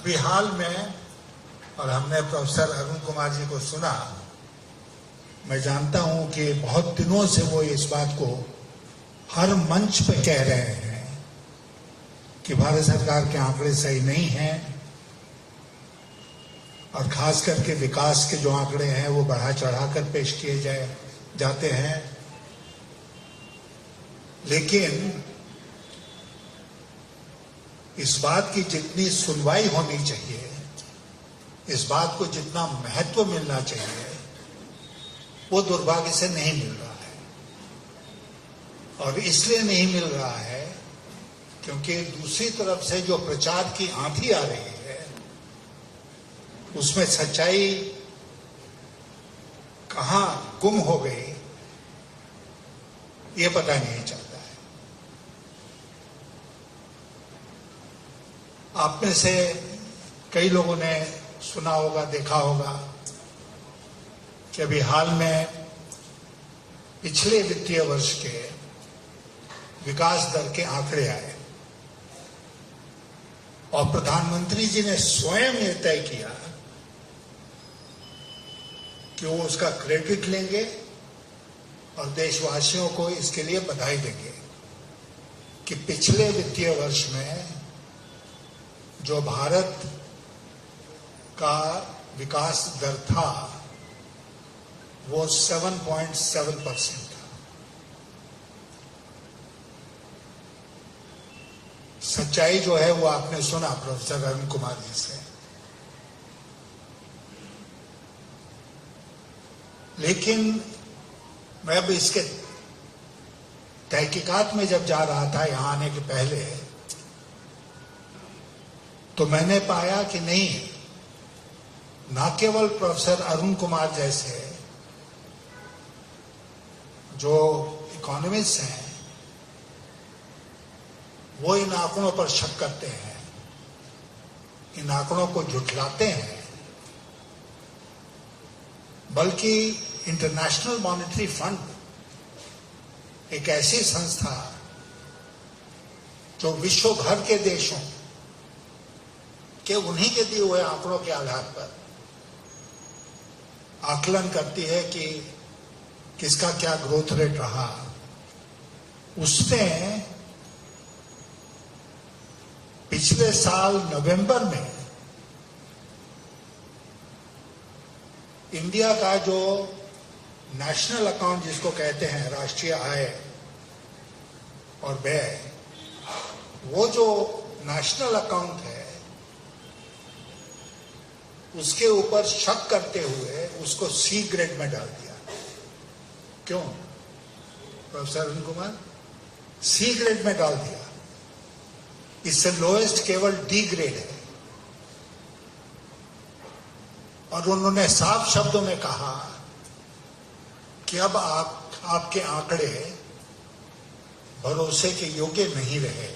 अभी हाल में, और हमने प्रोफेसर अरुण कुमार जी को सुना, मैं जानता हूं कि बहुत दिनों से वो इस बात को हर मंच पे कह रहे हैं कि भारत सरकार के आंकड़े सही नहीं हैं और खास करके विकास के जो आंकड़े हैं वो बढ़ा चढ़ाकर पेश किए जाते हैं। लेकिन इस बात की जितनी सुनवाई होनी चाहिए, इस बात को जितना महत्व मिलना चाहिए, वो दुर्भाग्य से नहीं मिल रहा है। और इसलिए नहीं मिल रहा है क्योंकि दूसरी तरफ से जो प्रचार की आंधी आ रही है उसमें सच्चाई कहां गुम हो गई ये पता नहीं चलता है। आप में से कई लोगों ने सुना होगा, देखा होगा कि अभी हाल में पिछले वित्तीय वर्ष के विकास दर के आंकड़े आए और प्रधानमंत्री जी ने स्वयं ये तय किया कि वो उसका क्रेडिट लेंगे और देशवासियों को इसके लिए बधाई देंगे कि पिछले वित्तीय वर्ष में जो भारत का विकास दर था वो 7.7% था। सच्चाई जो है वो आपने सुना प्रोफेसर अरुण कुमार जी से। लेकिन मैं अब इसके तहकीकात में जब जा रहा था यहां आने के पहले, तो मैंने पाया कि नहीं, ना केवल प्रोफेसर अरुण कुमार जैसे जो इकोनॉमिस्ट हैं वो इन आंकड़ों पर शक करते हैं, इन आंकड़ों को झुठलाते हैं, बल्कि इंटरनेशनल मॉनेटरी फंड एक ऐसी संस्था जो विश्व भर के देशों के उन्हीं के दिए हुए आंकड़ों के आधार पर आकलन करती है कि किसका क्या ग्रोथ रेट रहा, उसने पिछले साल नवंबर में इंडिया का जो नेशनल अकाउंट जिसको कहते हैं, राष्ट्रीय आय और व्यय, वो जो नेशनल अकाउंट है उसके ऊपर शक करते हुए उसको सी ग्रेड में डाल दिया। क्यों professor Arun Kumar? C grade में डाल दिया। इससे लोएस्ट केवल डी ग्रेड है। और उन्होंने साफ शब्दों में कहा कि अब आपके आंकड़े भरोसे के योग्य नहीं रहे।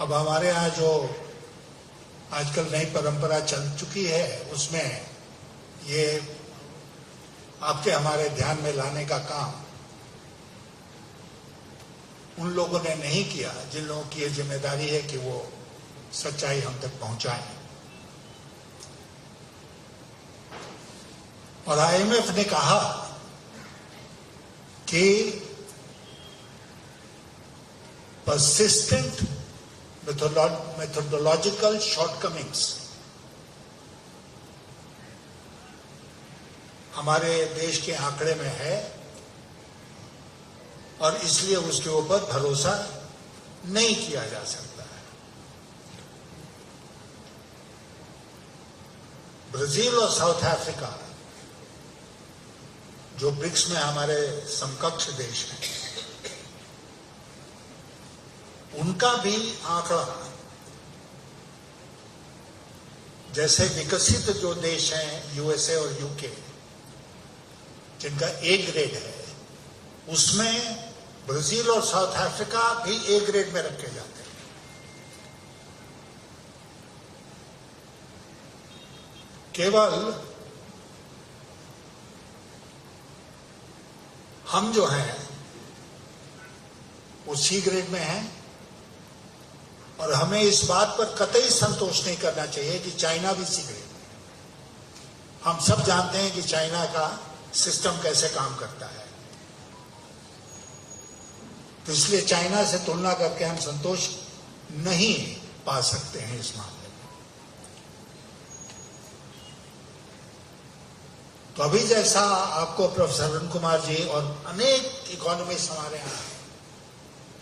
अब हमारे यहां जो आजकल नई परंपरा चल चुकी है उसमें ये आपके हमारे ध्यान में लाने का काम उन लोगों ने नहीं किया जिन लोगों की ये जिम्मेदारी है कि वो सच्चाई हम तक पहुंचाएं। और आईएमएफ ने कहा कि persistent methodological shortcomings हमारे देश के आंकड़े में है और इसलिए उसके ऊपर भरोसा नहीं किया जा सकता है। ब्राजील और साउथ अफ्रीका जो ब्रिक्स में हमारे समकक्ष देश हैं, उनका भी आंकड़ा जैसे विकसित जो देश हैं यूएसए और यूके जिनका ए ग्रेड है, उसमें ब्राजील और साउथ अफ्रीका भी ए ग्रेड में रखे जाते हैं। केवल हम जो हैं वो सी ग्रेड में हैं और हमें इस बात पर कतई संतोष नहीं करना चाहिए कि चाइना भी सीख रही। हम सब जानते हैं कि चाइना का सिस्टम कैसे काम करता है, तो इसलिए चाइना से तुलना करके हम संतोष नहीं पा सकते हैं इस मामले में। तो अभी जैसा आपको प्रोफेसर अरुण कुमार जी और अनेक इकोनॉमिस्ट हमारे यहाँ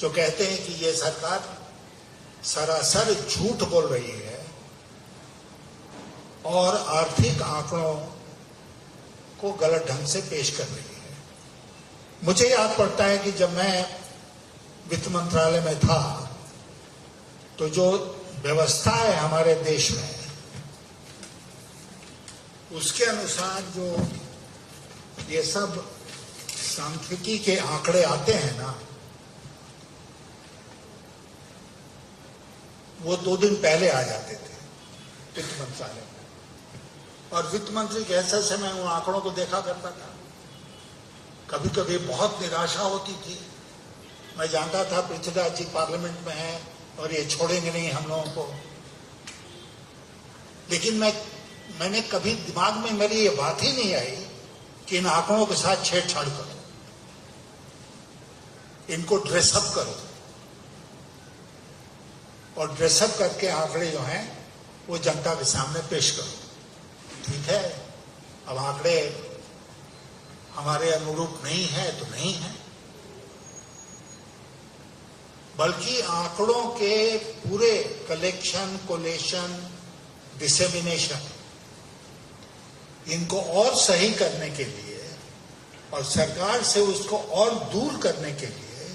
जो कहते हैं कि ये सरकार सरासर झूठ बोल रही है और आर्थिक आंकड़ों को गलत ढंग से पेश कर रही है। मुझे याद पड़ता है कि जब मैं वित्त मंत्रालय में था तो जो व्यवस्था है हमारे देश में, उसके अनुसार जो ये सब सांख्यिकी के आंकड़े आते हैं ना, वो 2 दिन पहले आ जाते थे वित्त मंत्रालय में, और वित्त मंत्री के ऐसे से मैं उन आंकड़ों को देखा करता था। कभी कभी बहुत निराशा होती थी। मैं जानता था पृथ्वीराज जी पार्लियामेंट में हैं और ये छोड़ेंगे नहीं हम लोगों को, लेकिन मैंने कभी दिमाग में मेरी ये बात ही नहीं आई कि इन आंकड़ों के साथ छेड़छाड़ करो, इनको ड्रेसअप करो, और ड्रेसअप करके आंकड़े जो हैं वो जनता के सामने पेश करो। ठीक है, अब आंकड़े हमारे अनुरूप नहीं है तो नहीं है, बल्कि आंकड़ों के पूरे कलेक्शन, कोलेशन, डिसेमिनेशन, इनको और सही करने के लिए और सरकार से उसको और दूर करने के लिए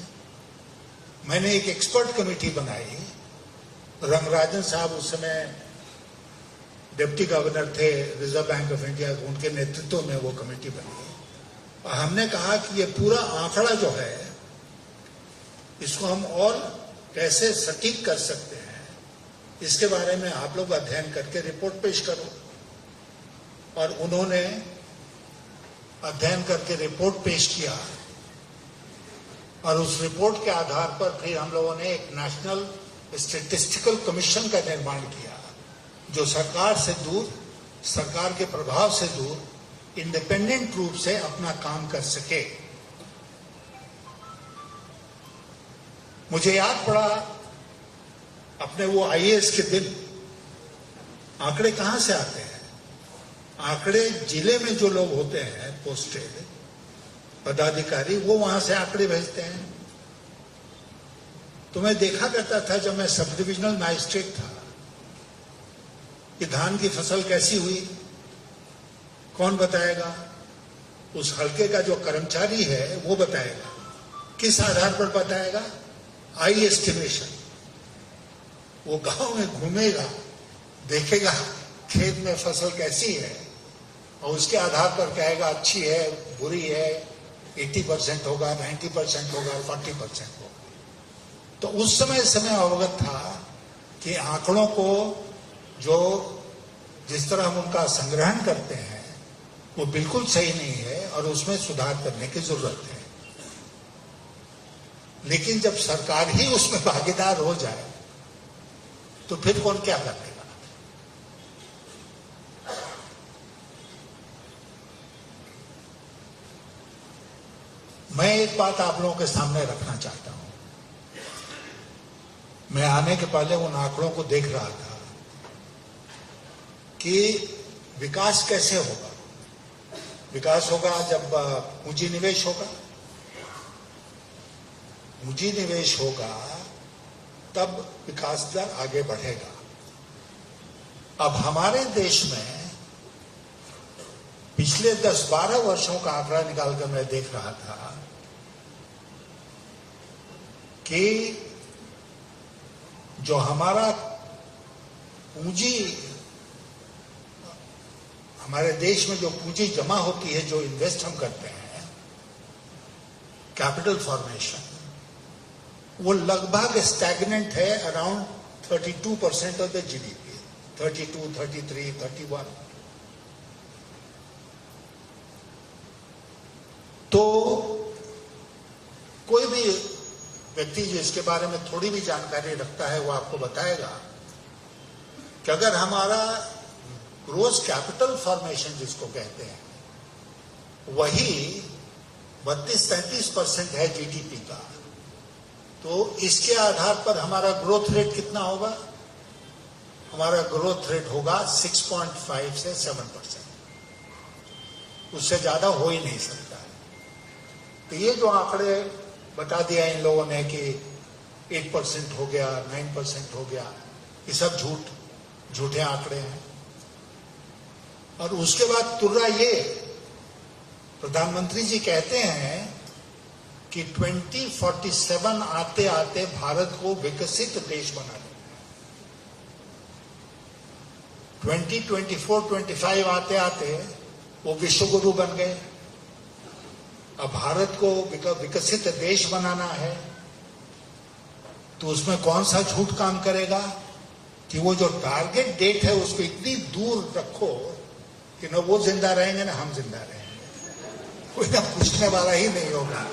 मैंने एक एक्सपर्ट कमेटी बनाई। रंगराजन साहब उस समय डिप्टी गवर्नर थे रिजर्व बैंक ऑफ इंडिया, उनके नेतृत्व में वो कमेटी बनी और हमने कहा कि ये पूरा आंकड़ा जो है इसको हम और कैसे सटीक कर सकते हैं, इसके बारे में आप लोग अध्ययन करके रिपोर्ट पेश करो। और उन्होंने अध्ययन करके रिपोर्ट पेश किया और उस रिपोर्ट के आधार पर फिर हम लोगों ने एक नेशनल स्टैटिस्टिकल कमीशन का निर्माण किया जो सरकार से दूर, सरकार के प्रभाव से दूर, इंडिपेंडेंट रूप से अपना काम कर सके। मुझे याद पड़ा अपने वो आईएएस के दिन, आंकड़े कहां से आते हैं? आंकड़े जिले में जो लोग होते हैं पोस्टेड पदाधिकारी, वो वहां से आंकड़े भेजते हैं। तो मैं देखा करता था जब मैं सब डिविजनल मजिस्ट्रेट था कि धान की फसल कैसी हुई, कौन बताएगा? उस हलके का जो कर्मचारी है वो बताएगा। किस आधार पर बताएगा? आई एस्टिमेशन। वो गांव में घूमेगा, देखेगा खेत में फसल कैसी है और उसके आधार पर कहेगा अच्छी है, बुरी है, 80% होगा, 90% होगा, 40% होगा। तो उस समय से मैं अवगत था कि आंकड़ों को जो जिस तरह हम उनका संग्रहण करते हैं वो बिल्कुल सही नहीं है और उसमें सुधार करने की जरूरत है। लेकिन जब सरकार ही उसमें भागीदार हो जाए तो फिर कौन क्या करेगा? मैं एक बात आप लोगों के सामने रखना चाहता हूं। मैं आने के पहले उन आंकड़ों को देख रहा था कि विकास कैसे होगा। विकास होगा जब पूंजी निवेश होगा, पूंजी निवेश होगा तब विकास दर आगे बढ़ेगा। अब हमारे देश में पिछले 10-12 वर्षों का आंकड़ा निकालकर मैं देख रहा था कि जो हमारा पूंजी, हमारे देश में जो पूंजी जमा होती है, जो इन्वेस्ट हम करते हैं, कैपिटल फॉर्मेशन, वो लगभग स्टैग्नेंट है अराउंड 32% ऑफ द जीडीपी, 32, 33, 31। तो कोई भी व्यक्ति जो इसके बारे में थोड़ी भी जानकारी रखता है वो आपको बताएगा कि अगर हमारा ग्रोस कैपिटल फॉर्मेशन जिसको कहते हैं वही 32-33% है जीडीपी का, तो इसके आधार पर हमारा ग्रोथ रेट कितना होगा? हमारा ग्रोथ रेट होगा 6.5 से 7%, उससे ज्यादा हो ही नहीं सकता है। तो ये जो आंकड़े बता दिया इन लोगों ने कि 8% हो गया, 9% हो गया, ये सब झूठे आंकड़े हैं। और उसके बाद तुर्रा ये प्रधानमंत्री जी कहते हैं कि 2047 आते आते भारत को विकसित देश बना दें। 2024-25 आते आते वो विश्व गुरु बन गए। अब भारत को विकसित देश बनाना है तो उसमें कौन सा झूठ काम करेगा कि वो जो टारगेट डेट है उसको इतनी दूर रखो कि न वो जिंदा रहेंगे न हम जिंदा रहेंगे। कोई ना पूछने वाला ही नहीं होगा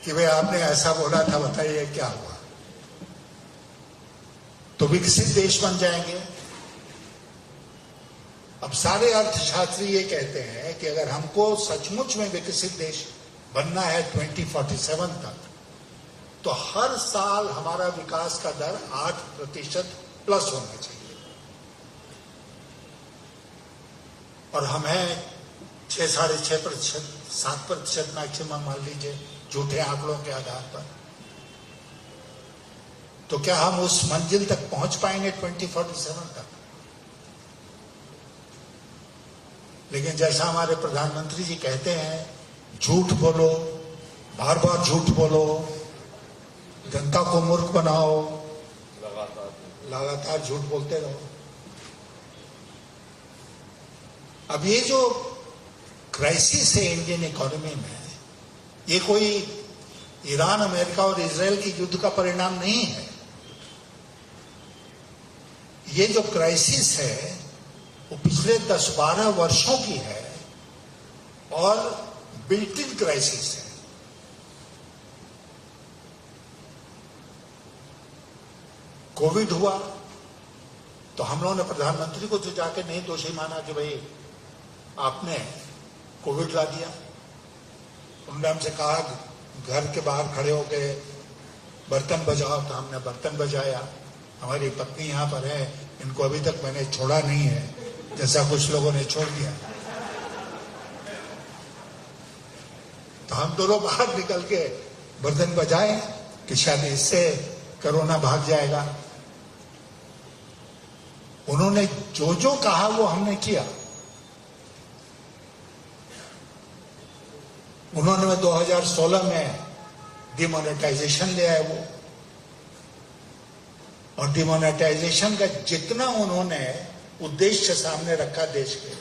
कि भाई आपने ऐसा बोला था, बताइए क्या हुआ। तो विकसित देश बन जाएंगे। अब सारे अर्थशास्त्री ये कहते हैं कि अगर हमको सचमुच में विकसित देश बनना है 2047 तक, तो हर साल हमारा विकास का दर 8% प्लस होना चाहिए। और हमें 6-6.5%, 7% मैक्सिमम मान लीजिए झूठे आंकड़ों के आधार पर। तो क्या हम उस मंजिल तक पहुंच पाएंगे 2047 तक? लेकिन जैसा हमारे प्रधानमंत्री जी कहते हैं, झूठ बोलो, बार बार झूठ बोलो, जनता को मूर्ख बनाओ, लगातार झूठ बोलते रहो। अब ये जो क्राइसिस है इंडियन इकोनॉमी में, ये कोई ईरान, अमेरिका और इजराइल की युद्ध का परिणाम नहीं है। ये जो क्राइसिस है वो पिछले 10-12 वर्षों की है और बिल्ट इन क्राइसिस है। कोविड हुआ तो हम लोगों ने प्रधानमंत्री को तो जाके नहीं दोषी माना कि भाई आपने कोविड ला दिया। उन्होंने हमसे कहा घर के बाहर खड़े होके बर्तन बजाओ, तो हमने बर्तन बजाया। हमारी पत्नी यहाँ पर है, इनको अभी तक मैंने छोड़ा नहीं है जैसा कुछ लोगों ने छोड़ दिया। तो हम दोनों बाहर निकल के बर्तन बजाए कि शायद इससे कोरोना भाग जाएगा। उन्होंने जो जो कहा वो हमने किया। उन्होंने 2016 में डिमोनेटाइजेशन ले आए वो, और डिमोनेटाइजेशन का जितना उन्होंने उद्देश्य सामने रखा देश के,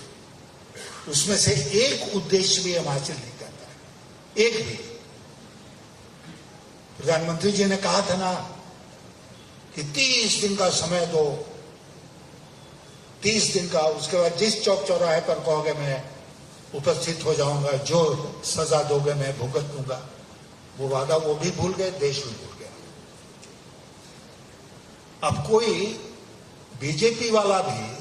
उसमें से एक उद्देश्य भी हम हासिल नहीं कर पाए, एक भी। प्रधानमंत्री जी ने कहा था ना कि 30 दिन का समय दो, 30 दिन का, उसके बाद जिस चौक चौराहे पर कहोगे मैं उपस्थित हो जाऊंगा, जो सजा दोगे मैं भुगत दूंगा। वो वादा वो भी भूल गए, देश भी भूल गया। अब कोई बीजेपी वाला भी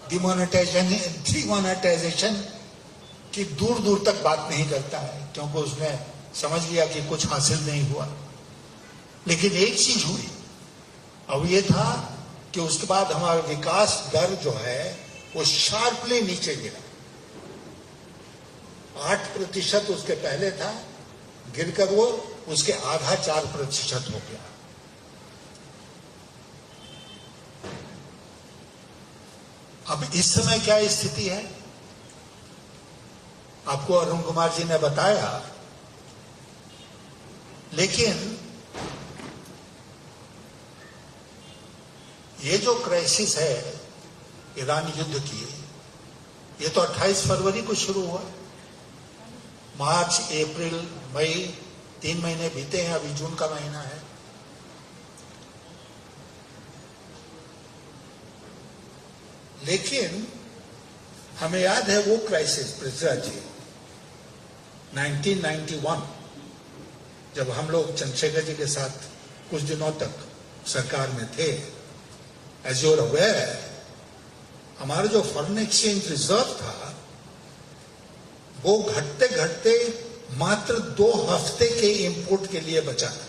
डिमोनेटाइजेशन की दूर दूर तक बात नहीं करता है, क्योंकि उसने समझ लिया कि कुछ हासिल नहीं हुआ। लेकिन एक चीज हुई, अब ये था कि उसके बाद हमारा विकास दर जो है वो शार्पली नीचे गिरा। 8% उसके पहले था, गिरकर वो उसके आधा 4% हो गया। अब इस समय क्या स्थिति है आपको अरुण कुमार जी ने बताया, लेकिन ये जो क्राइसिस है ईरान युद्ध की, ये तो 28 फरवरी को शुरू हुआ। मार्च, अप्रैल, मई, 3 महीने बीते हैं, अभी जून का महीना है। लेकिन हमें याद है वो क्राइसिस, पृथ्वीराज जी, 1991 जब हम लोग चंद्रशेखर जी के साथ कुछ दिनों तक सरकार में थे, एज यू आर अवेयर, हमारा जो फॉरेन एक्सचेंज रिजर्व था वो घटते घटते मात्र 2 हफ्ते के इंपोर्ट के लिए बचा था।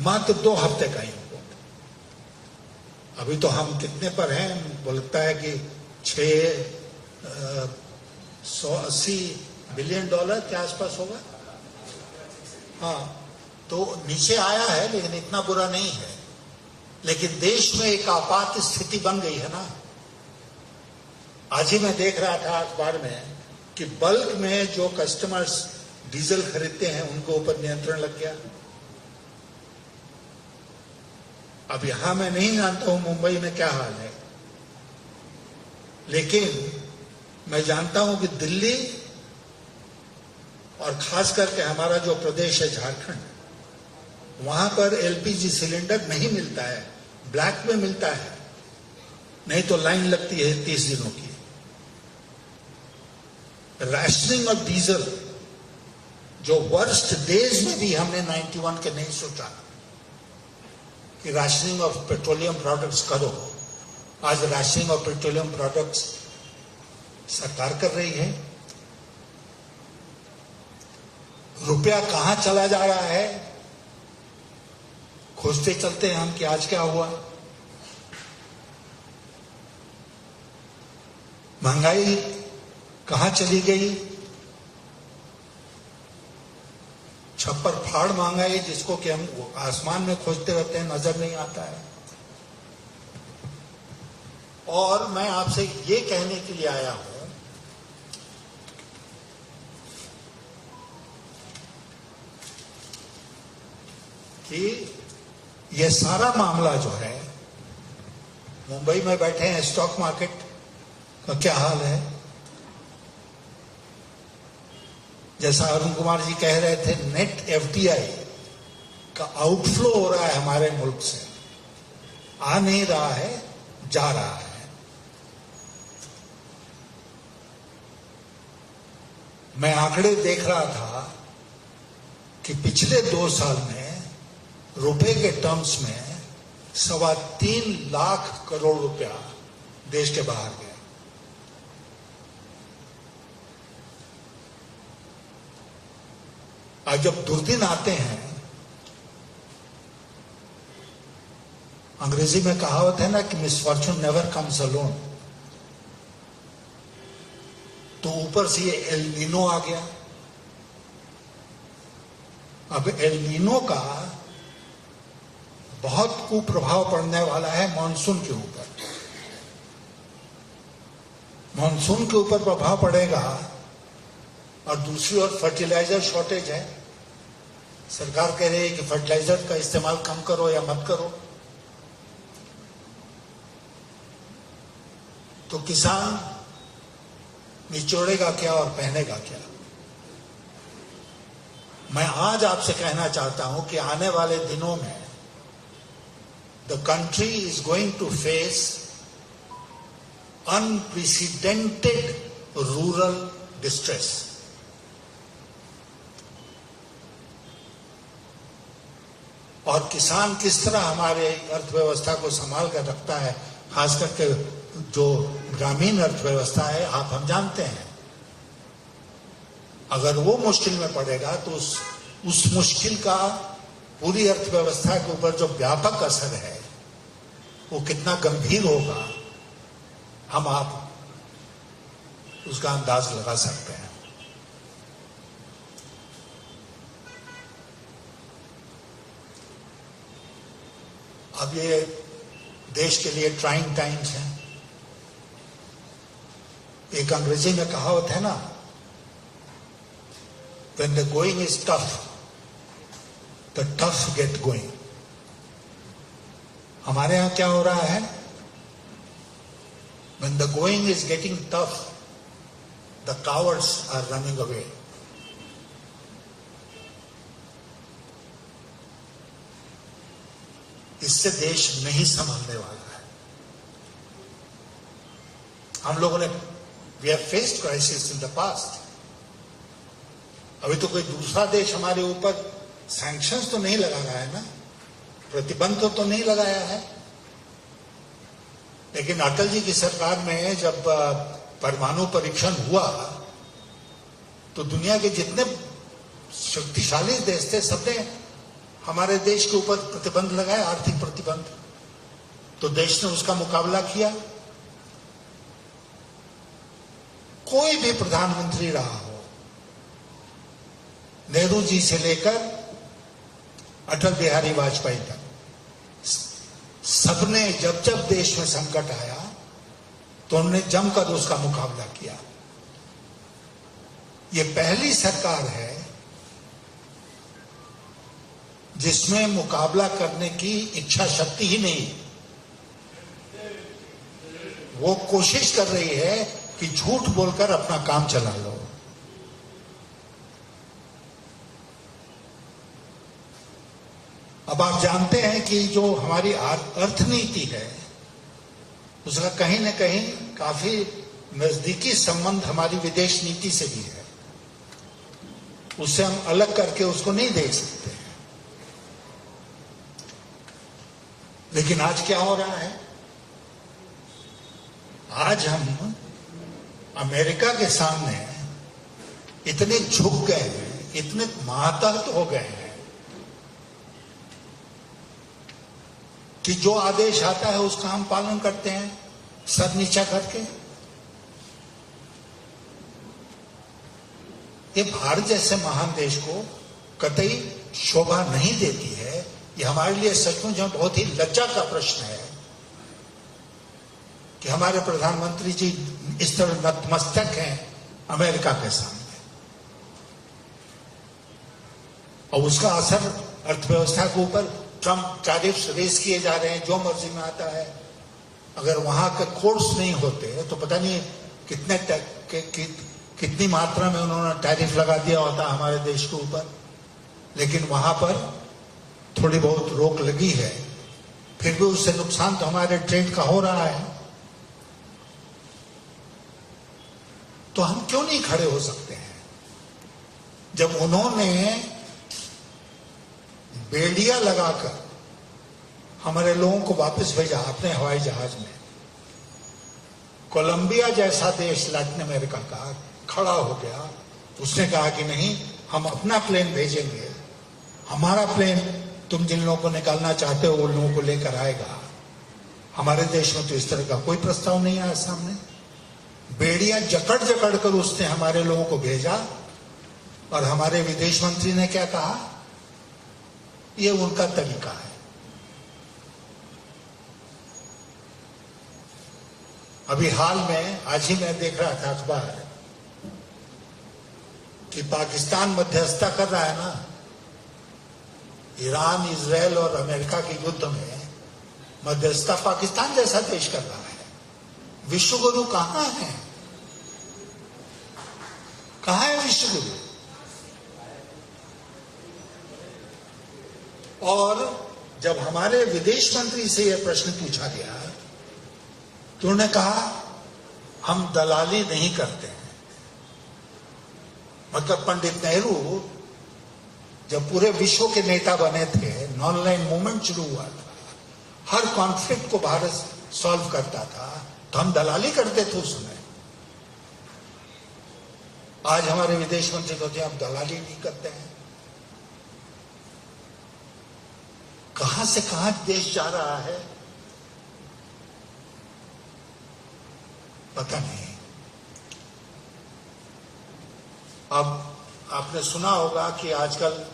मात्र 2 हफ्ते का इंपोर्ट। अभी तो हम कितने पर हैं, बोलता है कि 680 बिलियन डॉलर के आसपास होगा। हाँ, तो नीचे आया है, लेकिन इतना बुरा नहीं है। लेकिन देश में एक आपात स्थिति बन गई है ना। आज ही मैं देख रहा था अखबार में कि बल्क में जो कस्टमर्स डीजल खरीदते हैं उनके ऊपर नियंत्रण लग गया। अब यहां मैं नहीं जानता हूं मुंबई में क्या हाल है, लेकिन मैं जानता हूं कि दिल्ली और खास करके हमारा जो प्रदेश है झारखंड, वहां पर एलपीजी सिलेंडर नहीं मिलता है, ब्लैक में मिलता है, नहीं तो लाइन लगती है 30 दिनों की। राशनिंग ऑफ डीजल, जो वर्स्ट डेज में भी हमने 91 के नहीं सोचा कि राशनिंग ऑफ पेट्रोलियम प्रोडक्ट्स करो, आज राशनिंग ऑफ पेट्रोलियम प्रोडक्ट्स सरकार कर रही है। रुपया कहां चला जा रहा है, खोजते चलते हैं हम कि आज क्या हुआ। महंगाई कहां चली गई, छप्पर फाड़ महंगाई, जिसको कि हम आसमान में खोजते रहते हैं, नजर नहीं आता है। और मैं आपसे ये कहने के लिए आया हूं कि ये सारा मामला जो है, मुंबई में बैठे हैं, स्टॉक मार्केट का क्या हाल है। जैसा अरुण कुमार जी कह रहे थे, नेट एफडीआई का आउटफ्लो हो रहा है हमारे मुल्क से, आ नहीं रहा है, जा रहा है। मैं आंकड़े देख रहा था कि पिछले 2 साल में रुपए के टर्म्स में 3.25 लाख करोड़ रुपया देश के बाहर गया। आज जब दुर्दिन आते हैं, अंग्रेजी में कहावत है ना कि मिसफॉर्चून नेवर कम्स अलोन, तो ऊपर से ये एल नीनो आ गया। अब एल नीनो का बहुत कुप्रभाव पड़ने वाला है मानसून के ऊपर। मानसून के ऊपर प्रभाव पड़ेगा, और दूसरी ओर फर्टिलाइजर शॉर्टेज है। सरकार कह रही है कि फर्टिलाइजर का इस्तेमाल कम करो या मत करो, तो किसान निचोड़ेगा क्या और पहनेगा क्या। मैं आज आपसे कहना चाहता हूं कि आने वाले दिनों में the country is going to face unprecedented rural distress. और किसान किस तरह हमारे अर्थव्यवस्था को संभाल कर रखता है, खास करके जो ग्रामीण अर्थव्यवस्था है, हम जानते हैं। अगर वो मुश्किल में पड़ेगा तो उस मुश्किल का पूरी अर्थव्यवस्था के ऊपर जो व्यापक असर है वो कितना गंभीर होगा, हम आप उसका अंदाज लगा सकते हैं। अब ये देश के लिए ट्राइंग टाइम्स हैं। एक अंग्रेजी में कहावत है ना, when the going is tough, the tough get going। हमारे यहां क्या हो रहा है, when the going is getting tough, the cowards are running away। इससे देश नहीं संभलने वाला है। हम लोगों ने we have faced crisis in the past, अभी तो कोई दूसरा देश हमारे ऊपर सैंक्शंस तो नहीं लगा रहा है ना, प्रतिबंध तो नहीं लगाया है। लेकिन अटल जी की सरकार में जब परमाणु परीक्षण हुआ तो दुनिया के जितने शक्तिशाली देश थे सबने हमारे देश के ऊपर प्रतिबंध लगाया, आर्थिक प्रतिबंध। तो देश ने उसका मुकाबला किया। कोई भी प्रधानमंत्री रहा हो, नेहरू जी से लेकर अटल बिहारी वाजपेयी तक, सबने जब जब देश में संकट आया तो उन्होंने जमकर उसका मुकाबला किया। ये पहली सरकार है जिसमें मुकाबला करने की इच्छा शक्ति ही नहीं। वो कोशिश कर रही है कि झूठ बोलकर अपना काम चला लो। अब आप जानते हैं कि जो हमारी अर्थनीति है उसका कहीं न कहीं काफी नजदीकी संबंध हमारी विदेश नीति से भी है। उससे हम अलग करके उसको नहीं देख सकते। लेकिन आज क्या हो रहा है? आज हम अमेरिका के सामने इतने झुक गए हैं, इतने मातहत हो गए हैं कि जो आदेश आता है उसका हम पालन करते हैं सर नीचा करके। ये भारत जैसे महान देश को कतई शोभा नहीं देती है। ये हमारे लिए सचमुच बहुत ही लज्जा का प्रश्न है कि हमारे प्रधानमंत्री जी इस तरह नतमस्तक हैं अमेरिका के सामने, और उसका असर अर्थव्यवस्था के ऊपर ट्रम्प टैरिफ्स रेस किए जा रहे हैं जो मर्जी में आता है। अगर वहां के कोर्स नहीं होते तो पता नहीं कितनी मात्रा में उन्होंने टैरिफ लगा दिया होता हमारे देश के ऊपर। लेकिन वहां पर थोड़ी बहुत रोक लगी है, फिर भी उससे नुकसान तो हमारे ट्रेड का हो रहा है। तो हम क्यों नहीं खड़े हो सकते हैं? जब उन्होंने बेड़िया लगाकर हमारे लोगों को वापस भेजा अपने हवाई जहाज में, कोलंबिया जैसा देश लैटिन अमेरिका का खड़ा हो गया। उसने कहा कि नहीं, हम अपना प्लेन भेजेंगे, हमारा प्लेन तुम जिन लोगों को निकालना चाहते हो उन लोगों को लेकर आएगा। हमारे देश में तो इस तरह का कोई प्रस्ताव नहीं आया सामने। बेड़ियां जकड़ जकड़ कर उसने हमारे लोगों को भेजा, और हमारे विदेश मंत्री ने क्या कहा? ये उनका तरीका है। अभी हाल में आज ही मैं देख रहा था अखबार कि पाकिस्तान मध्यस्थता कर रहा है ना ईरान, इजराइल और अमेरिका के युद्ध में। मध्यस्थता पाकिस्तान जैसा देश कर रहा है। विश्वगुरु कहां है? कहां है विश्वगुरु? और जब हमारे विदेश मंत्री से यह प्रश्न पूछा गया तो उन्होंने कहा हम दलाली नहीं करते हैं। मतलब पंडित नेहरू जब पूरे विश्व के नेता बने थे, नॉन लाइन मूवमेंट शुरू हुआ था, हर कॉन्फ्लिक्ट को भारत सॉल्व करता था, तो हम दलाली करते थे उस समय। आज हमारे विदेश मंत्री कहते हैं हम दलाली नहीं करते हैं। कहां से कहां देश जा रहा है पता नहीं। अब आपने सुना होगा कि आजकल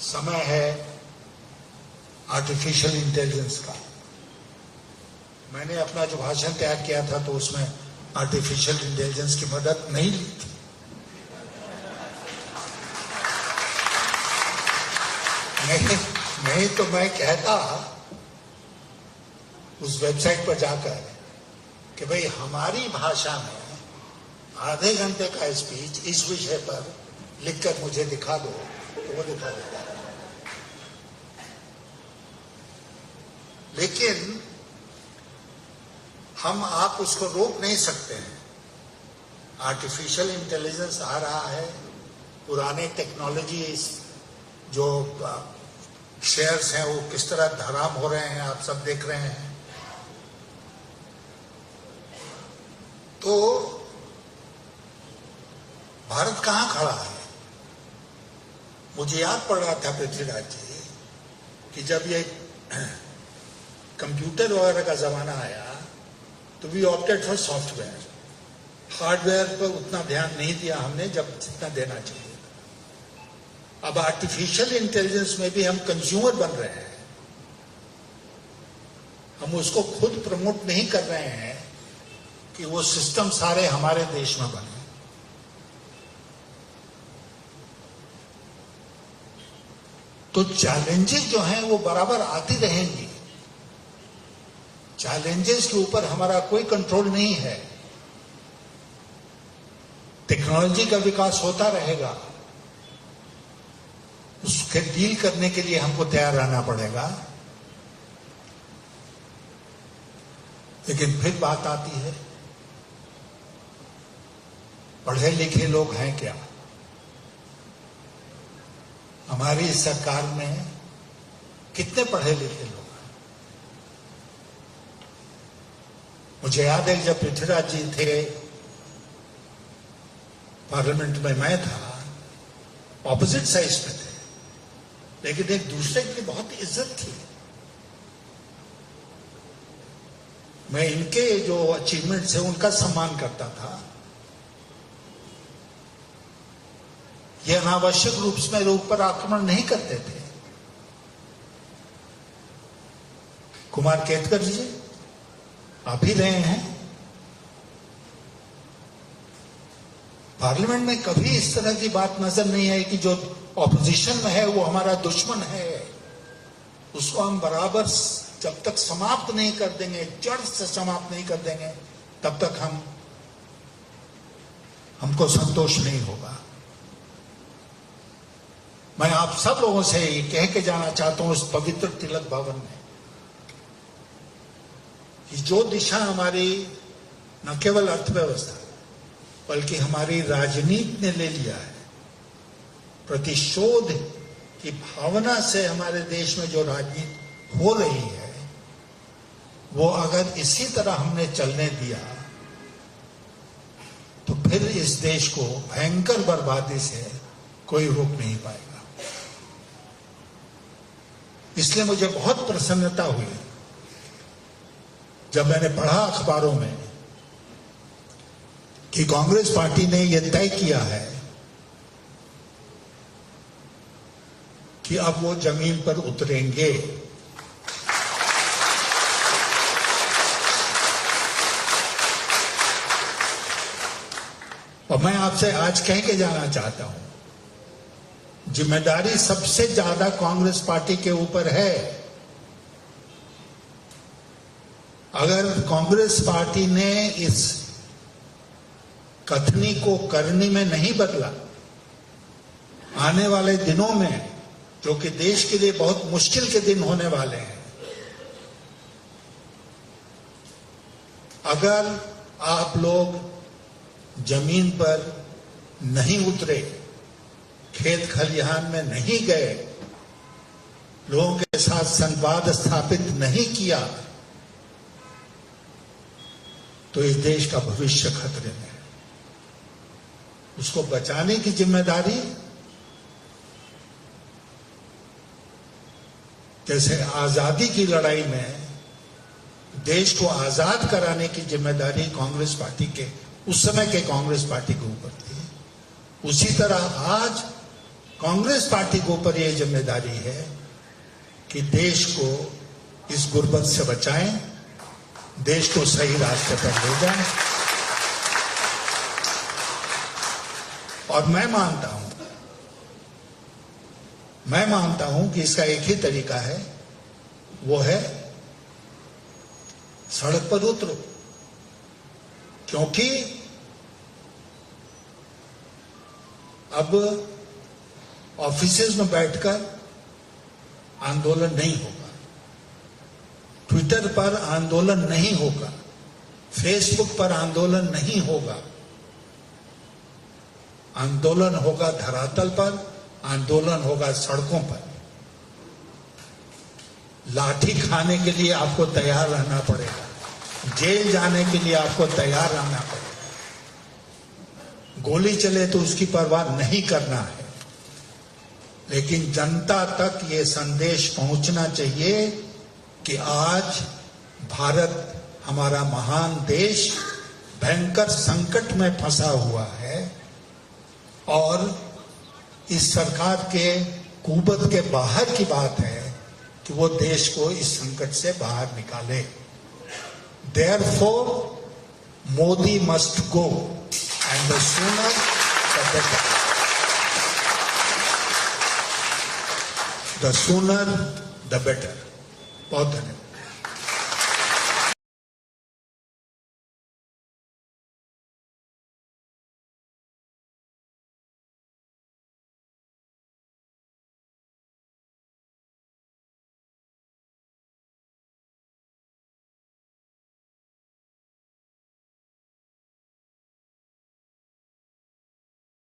समय है आर्टिफिशियल इंटेलिजेंस का। मैंने अपना जो भाषण तैयार किया था तो उसमें आर्टिफिशियल इंटेलिजेंस की मदद नहीं ली थी। नहीं तो मैं कहता उस वेबसाइट पर जाकर कि भाई हमारी भाषा में आधे घंटे का स्पीच इस विषय पर लिखकर मुझे दिखा दो, तो वो दिखा देता है। लेकिन हम आप उसको रोक नहीं सकते हैं। आर्टिफिशियल इंटेलिजेंस आ रहा है, पुराने टेक्नोलॉजीज जो शेयर्स हैं वो किस तरह धराम हो रहे हैं, आप सब देख रहे हैं। तो भारत कहां खड़ा है? मुझे याद पड़ रहा था पृथ्वीराज जी कि जब ये कंप्यूटर वगैरह का जमाना आया तो we opted for software, hardware पर उतना ध्यान नहीं दिया हमने जब जितना देना चाहिए। अब आर्टिफिशियल इंटेलिजेंस में भी हम कंज्यूमर बन रहे हैं, हम उसको खुद प्रमोट नहीं कर रहे हैं कि वो सिस्टम सारे हमारे देश में बने। तो चैलेंजेस जो हैं वो बराबर आती रहेंगी, चैलेंजेस के ऊपर हमारा कोई कंट्रोल नहीं है। टेक्नोलॉजी का विकास होता रहेगा, उसके डील करने के लिए हमको तैयार रहना पड़ेगा। लेकिन फिर बात आती है, पढ़े लिखे लोग हैं क्या? हमारी सरकार में कितने पढ़े लिखे लोग हैं? मुझे याद है जब पृथ्वीराज जी थे पार्लियामेंट में, मैं था, ऑपोजिट साइड में थे, लेकिन एक दूसरे की बहुत इज्जत थी। मैं इनके जो अचीवमेंट्स है उनका सम्मान करता था। ये अनावश्यक रूप से मेरे ऊपर आक्रमण नहीं करते थे। कुमार केतकर जी आप ही रहे हैं, पार्लियामेंट में कभी इस तरह की बात नजर नहीं आई कि जो ऑपोजिशन में है वो हमारा दुश्मन है, उसको हम बराबर जब तक समाप्त नहीं कर देंगे, जड़ से समाप्त नहीं कर देंगे, तब तक हमको संतोष नहीं होगा। मैं आप सब लोगों से ये कह के जाना चाहता हूं इस पवित्र तिलक भवन में कि जो दिशा हमारी न केवल अर्थव्यवस्था बल्कि हमारी राजनीति ने ले लिया है, प्रतिशोध की भावना से हमारे देश में जो राजनीति हो रही है, वो अगर इसी तरह हमने चलने दिया तो फिर इस देश को भयंकर बर्बादी से कोई रोक नहीं पाएगा। इसलिए मुझे बहुत प्रसन्नता हुई जब मैंने पढ़ा अखबारों में कि कांग्रेस पार्टी ने यह तय किया है कि अब वो जमीन पर उतरेंगे। और मैं आपसे आज कह के जाना चाहता हूं, जिम्मेदारी सबसे ज्यादा कांग्रेस पार्टी के ऊपर है। अगर कांग्रेस पार्टी ने इस कथनी को करनी में नहीं बदला, आने वाले दिनों में जो कि देश के लिए बहुत मुश्किल के दिन होने वाले हैं, अगर आप लोग जमीन पर नहीं उतरे, खेत खलिहान में नहीं गए, लोगों के साथ संवाद स्थापित नहीं किया, तो इस देश का भविष्य खतरे में है। उसको बचाने की जिम्मेदारी, जैसे आजादी की लड़ाई में देश को आजाद कराने की जिम्मेदारी कांग्रेस पार्टी के, उस समय के कांग्रेस पार्टी के ऊपर थी, उसी तरह आज कांग्रेस पार्टी के ऊपर यह जिम्मेदारी है कि देश को इस गुर्बत से बचाएं, देश को सही रास्ते पर ले जाएं। और मैं मानता हूं कि इसका एक ही तरीका है, वो है सड़क पर उतरो। क्योंकि अब ऑफिसेज में बैठकर आंदोलन नहीं होगा, ट्विटर पर आंदोलन नहीं होगा, फेसबुक पर आंदोलन नहीं होगा, आंदोलन होगा धरातल पर, आंदोलन होगा सड़कों पर। लाठी खाने के लिए आपको तैयार रहना पड़ेगा, जेल जाने के लिए आपको तैयार रहना पड़ेगा। गोली चले तो उसकी परवाह नहीं करना है, लेकिन जनता तक ये संदेश पहुंचना चाहिए कि आज भारत, हमारा महान देश, भयंकर संकट में फंसा हुआ है और इस सरकार के कुबत के बाहर की बात है कि वो देश को इस संकट से बाहर निकाले। Therefore, Modi must go, and the sooner the better. The sooner the better. बहुत धन्यवाद।